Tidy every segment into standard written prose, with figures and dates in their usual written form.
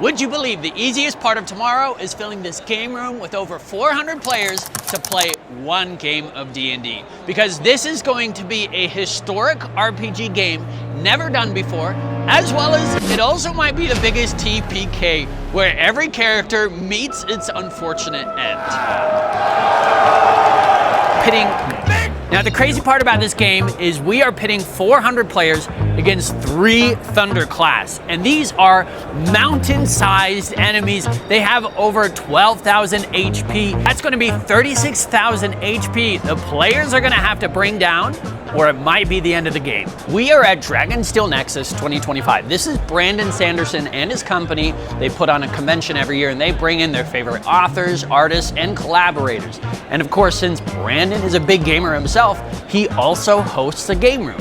Would you believe the easiest part of tomorrow is filling this game room with over 400 players to play one game of D&D? Because this is going to be a historic RPG game never done before, as well as it also might be the biggest TPK where every character meets its unfortunate end. Now the crazy part about this game is we are pitting 400 players against 3 Thunder class, and these are mountain-sized enemies. They have over 12,000 HP. That's going to be 36,000 HP. The players are going to have to bring down, or it might be the end of the game. We are at Dragonsteel Nexus 2025. This is Brandon Sanderson and his company. They put on a convention every year and they bring in their favorite authors, artists, and collaborators. And of course, since Brandon is a big gamer himself, he also hosts a game room.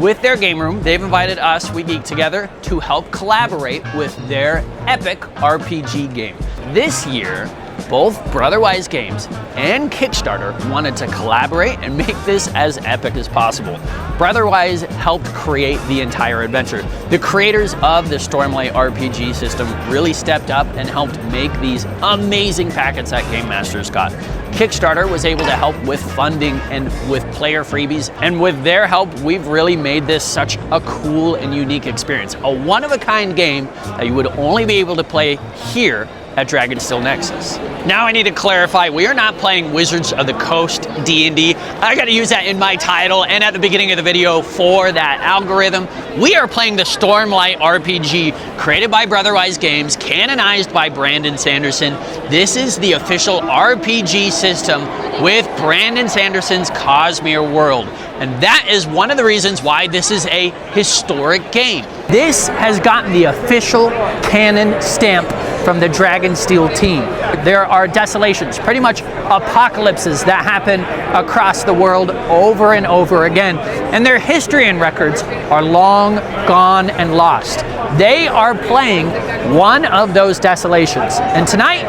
With their game room, they've invited us, We Geek Together, to help collaborate with their epic RPG game. This year, both Brotherwise Games and Kickstarter wanted to collaborate and make this as epic as possible. Brotherwise helped create the entire adventure. The creators of the Stormlight RPG system really stepped up and helped make these amazing packets that Game Masters got. Kickstarter was able to help with funding and with player freebies, and with their help, we've really made this such a cool and unique experience. A one-of-a-kind game that you would only be able to play here at Dragonsteel Nexus. Now I need to clarify, we are not playing Wizards of the Coast D&D. I gotta use that in my title and at the beginning of the video for that algorithm. We are playing the Stormlight RPG, created by Brotherwise Games, canonized by Brandon Sanderson. This is the official RPG system with Brandon Sanderson's Cosmere world. And that is one of the reasons why this is a historic game. This has gotten the official canon stamp from the Dragonsteel team. There are desolations, pretty much apocalypses that happen across the world over and over again. And their history and records are long gone and lost. They are playing one of those desolations. And tonight,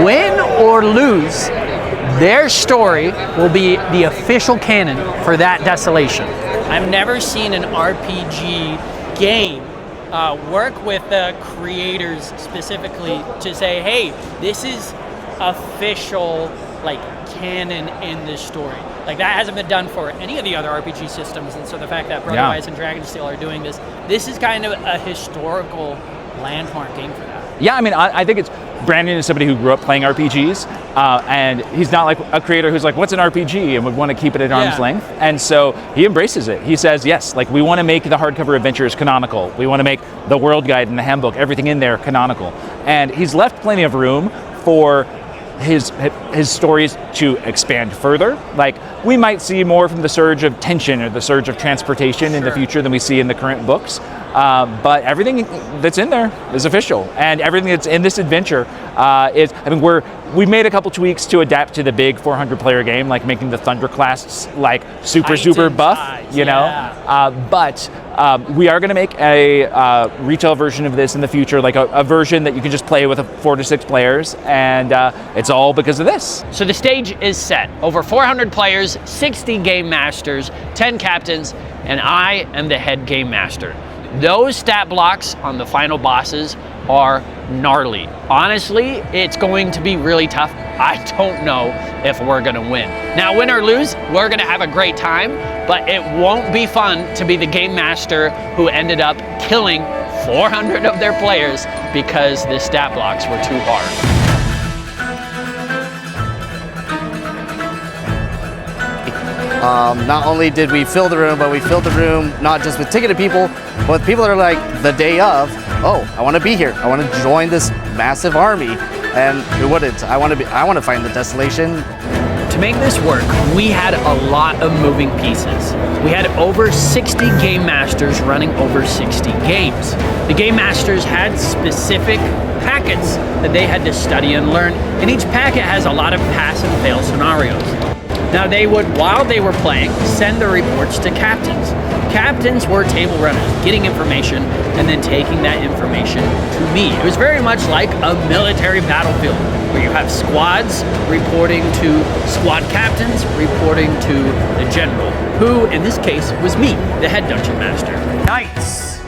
win or lose, their story will be the official canon for that desolation. I've never seen an RPG game work with the creators specifically to say, hey, this is official, like, canon in this story. Like, that hasn't been done for any of the other RPG systems, and so the fact that Brotherwise and Dragonsteel are doing this is kind of a historical landmark game for that. Yeah, I mean, I think it's, Brandon is somebody who grew up playing RPGs, and he's not like a creator who's like, what's an RPG, and would want to keep it at arm's length. And so he embraces it. He says, yes, like, we want to make the hardcover adventures canonical. We want to make the world guide and the handbook, everything in there canonical. And he's left plenty of room for his stories to expand further. Like, we might see more from the surge of tension or the surge of transportation in the future than we see in the current books. But everything that's in there is official, and everything that's in this adventure is, I mean, we made a couple tweaks to adapt to the big 400 player game, like making the Thunder class like super buff, you know. But we are going to make a retail version of this in the future, like a version that you can just play with 4 to 6 players, and it's all because of this. So the stage is set. Over 400 players, 60 game masters, 10 captains, and I am the head game master. Those stat blocks on the final bosses are gnarly. Honestly, it's going to be really tough. I don't know if we're gonna win. Now, win or lose, we're gonna have a great time, but it won't be fun to be the game master who ended up killing 400 of their players because the stat blocks were too hard. Not only did we fill the room, but we filled the room not just with ticketed people, but with people that are like, the day of, oh, I want to be here. I want to join this massive army. And who wouldn't? I want to find the desolation. To make this work, we had a lot of moving pieces. We had over 60 game masters running over 60 games. The game masters had specific packets that they had to study and learn, and each packet has a lot of pass and fail scenarios. Now they would, while they were playing, send the reports to captains. Captains were table runners, getting information and then taking that information to me. It was very much like a military battlefield where you have squads reporting to squad captains, reporting to the general, who in this case was me, the head dungeon master. Knights,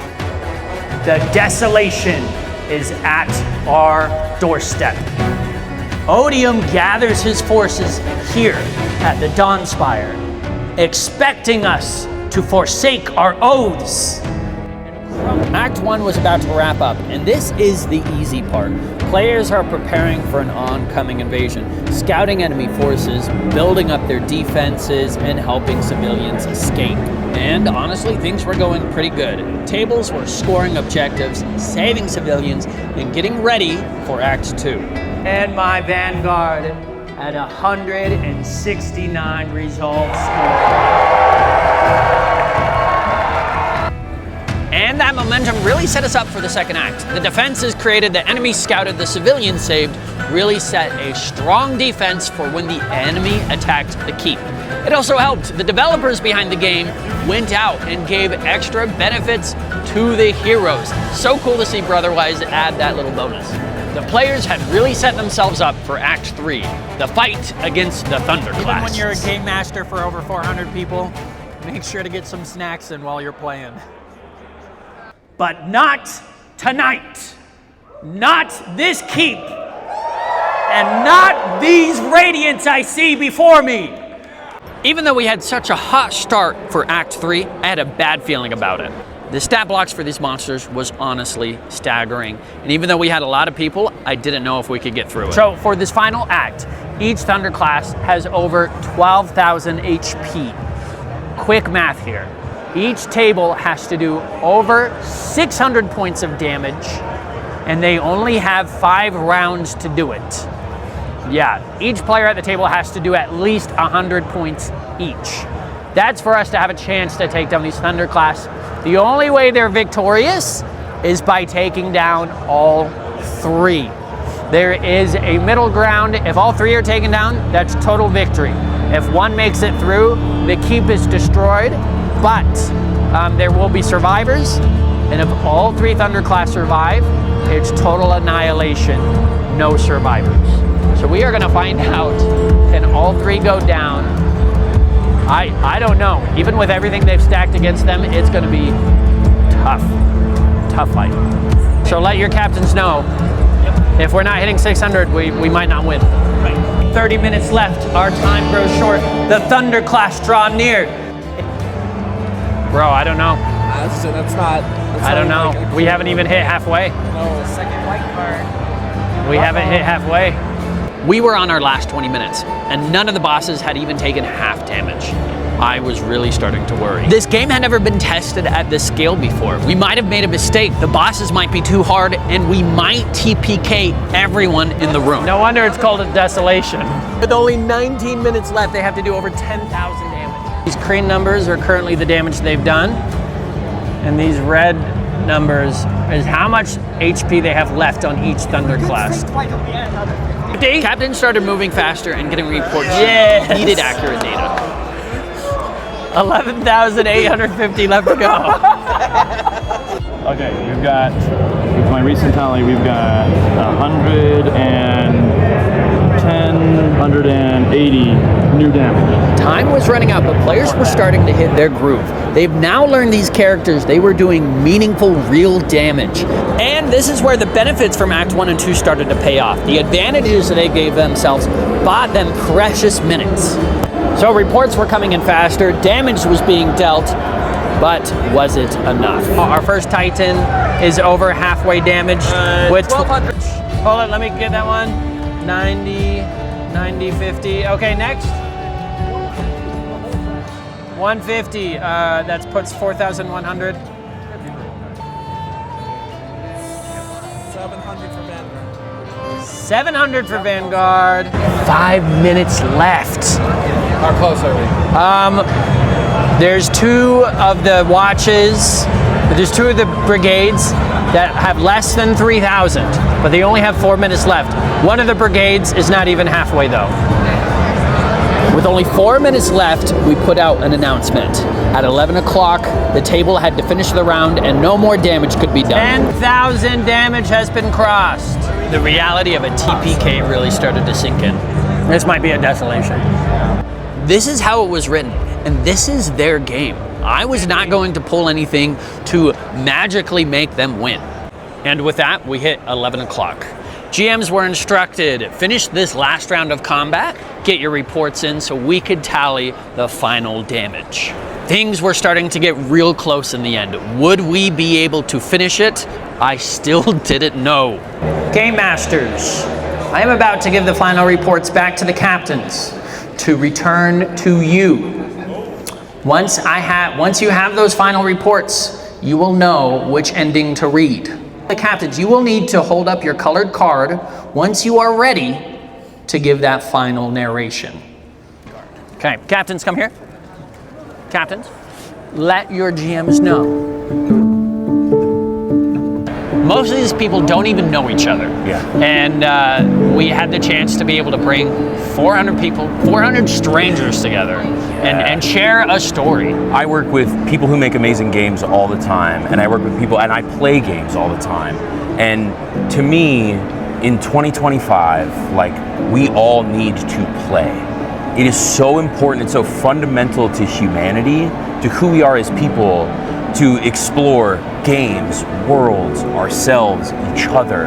the desolation is at our doorstep. Odium gathers his forces here at the Dawnspire, expecting us to forsake our oaths. Act 1 was about to wrap up, and this is the easy part. Players are preparing for an oncoming invasion, scouting enemy forces, building up their defenses, and helping civilians escape. And honestly, things were going pretty good. Tables were scoring objectives, saving civilians, and getting ready for Act 2. And my Vanguard at 169 results. And that momentum really set us up for the second act. The defenses created, the enemy scouted, the civilians saved, really set a strong defense for when the enemy attacked the keep. It also helped. The developers behind the game went out and gave extra benefits to the heroes. So cool to see Brotherwise add that little bonus. The players had really set themselves up for Act 3, the fight against the Thunderclass. Even when you're a game master for over 400 people, make sure to get some snacks in while you're playing. But not tonight. Not this keep. And not these radiants I see before me. Even though we had such a hot start for Act 3, I had a bad feeling about it. The stat blocks for these monsters was honestly staggering. And even though we had a lot of people, I didn't know if we could get through it. So for this final act, each Thunder class has over 12,000 HP. Quick math here. Each table has to do over 600 points of damage, and they only have 5 rounds to do it. Yeah, each player at the table has to do at least 100 points each. That's for us to have a chance to take down these Thunder class. The only way they're victorious is by taking down all 3. There is a middle ground. If all 3 are taken down, that's total victory. If one makes it through, the keep is destroyed. But there will be survivors, and if all 3 Thunder class survive, it's total annihilation, no survivors. So we are gonna find out, can all 3 go down? I don't know. Even with everything they've stacked against them, it's gonna be tough fight. So let your captains know, if we're not hitting 600, we might not win. Right. 30 minutes left, our time grows short. The Thunder class draw near. Bro, I don't know. I don't know. We haven't even hit halfway. No, second white card. We haven't hit halfway. We were on our last 20 minutes, and none of the bosses had even taken half damage. I was really starting to worry. This game had never been tested at this scale before. We might have made a mistake. The bosses might be too hard, and we might TPK everyone in the room. No wonder it's called a desolation. With only 19 minutes left, they have to do over 10,000 damage. These green numbers are currently the damage they've done, and these red numbers is how much HP they have left on each Thunder class. Captain started moving faster and getting reports. Yeah, needed accurate data. 11,850 left to go. Okay, we've got, with my recent tally, we've got 180 new damage. Time was running out, but players were starting to hit their groove. They've now learned these characters. They were doing meaningful, real damage. And this is where the benefits from Act 1 and 2 started to pay off. The advantages that they gave themselves bought them precious minutes. So reports were coming in faster, damage was being dealt, but was it enough? Our first Titan is over halfway damaged with 1,200. Hold on, let me get that one. 90, 50. Okay, next. 150, that puts 4,100. 700 for Vanguard. 700 for Vanguard. 5 minutes left. How close are we? There's 2 of the watches, there's 2 of the brigades that have less than 3,000, but they only have 4 minutes left. One of the brigades is not even halfway though. With only 4 minutes left, we put out an announcement. At 11 o'clock, the table had to finish the round and no more damage could be done. 10,000 damage has been crossed. The reality of a TPK really started to sink in. This might be a desolation. This is how it was written, and this is their game. I was not going to pull anything to magically make them win. And with that, we hit 11 o'clock. GMs were instructed, finish this last round of combat, get your reports in so we could tally the final damage. Things were starting to get real close in the end. Would we be able to finish it? I still didn't know. Game Masters, I am about to give the final reports back to the captains to return to you. Once you have those final reports, you will know which ending to read. The captains, you will need to hold up your colored card once you are ready to give that final narration. Okay, captains, come here. Captains, let your GMs know. Most of these people don't even know each other. Yeah. And we had the chance to be able to bring 400 people, 400 strangers together and share a story. I work with people who make amazing games all the time, and I work with people, and I play games all the time. And to me, in 2025, like, we all need to play. It is so important, it's so fundamental to humanity, to who we are as people, to explore games, worlds, ourselves, each other.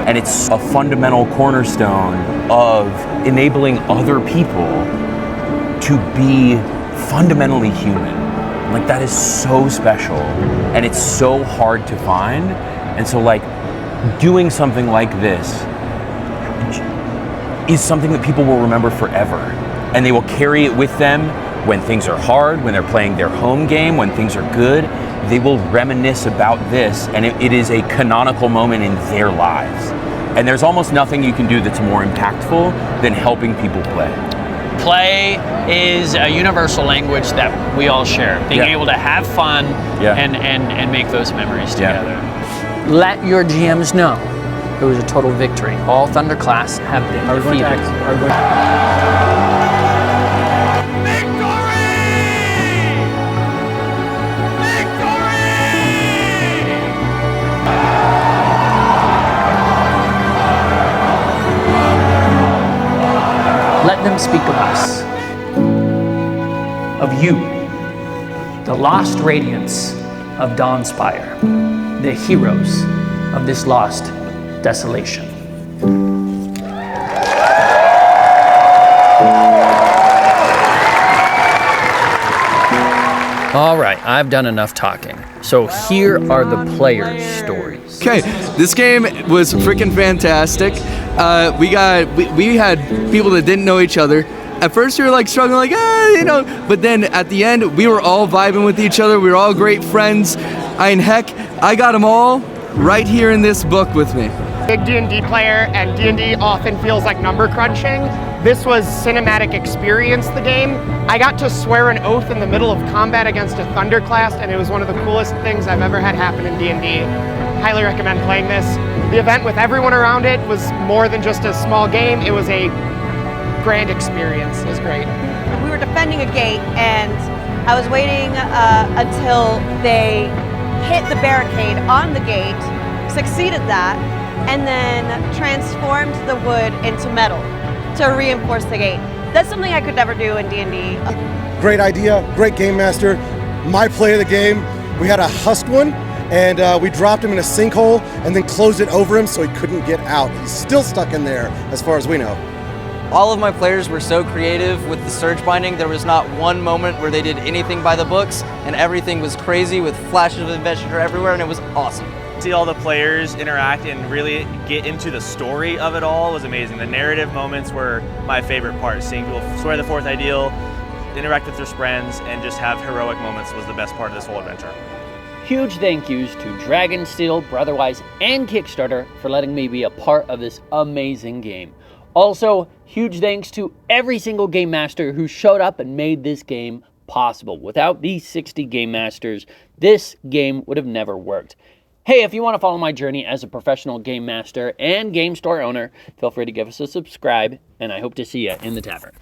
And it's a fundamental cornerstone of enabling other people to be fundamentally human. Like, that is so special, and it's so hard to find. And so, like, doing something like this is something that people will remember forever. And they will carry it with them when things are hard, when they're playing their home game, when things are good. They will reminisce about this, and it is a canonical moment in their lives. And there's almost nothing you can do that's more impactful than helping people play. Play is a universal language that we all share. Being able to have fun and make those memories together. Let your GMs know it was a total victory. All Thunder class have been defeated. Let them speak of us, of you, the lost radiance of Dawnspire, the heroes of this lost desolation. All right, I've done enough talking. So here are the players' stories. Okay, this game was freaking fantastic. We had people that didn't know each other. At first we were like struggling, like, but then at the end we were all vibing with each other. We were all great friends. I got them all right here in this book with me. Big D&D player, and D&D often feels like number crunching. This was cinematic experience, the game. I got to swear an oath in the middle of combat against a Thunder class, and it was one of the coolest things I've ever had happen in D&D. Highly recommend playing this. The event with everyone around it was more than just a small game. It was a grand experience. It was great. We were defending a gate, and I was waiting until they hit the barricade on the gate, succeeded that, and then transformed the wood into metal to reinforce the gate. That's something I could never do in D&D. Great idea, great game master. My play of the game, we had a husk one, and we dropped him in a sinkhole and then closed it over him so he couldn't get out. He's still stuck in there as far as we know. All of my players were so creative with the surge binding. There was not one moment where they did anything by the books, and everything was crazy with flashes of adventure everywhere, and it was awesome. See all the players interact and really get into the story of it all was amazing. The narrative moments were my favorite part. Seeing people swear the fourth ideal, interact with their friends, and just have heroic moments was the best part of this whole adventure. Huge thank yous to Dragonsteel, Brotherwise, and Kickstarter for letting me be a part of this amazing game. Also, huge thanks to every single game master who showed up and made this game possible. Without these 60 game masters, this game would have never worked. Hey, if you want to follow my journey as a professional game master and game store owner, feel free to give us a subscribe, and I hope to see you in the tavern.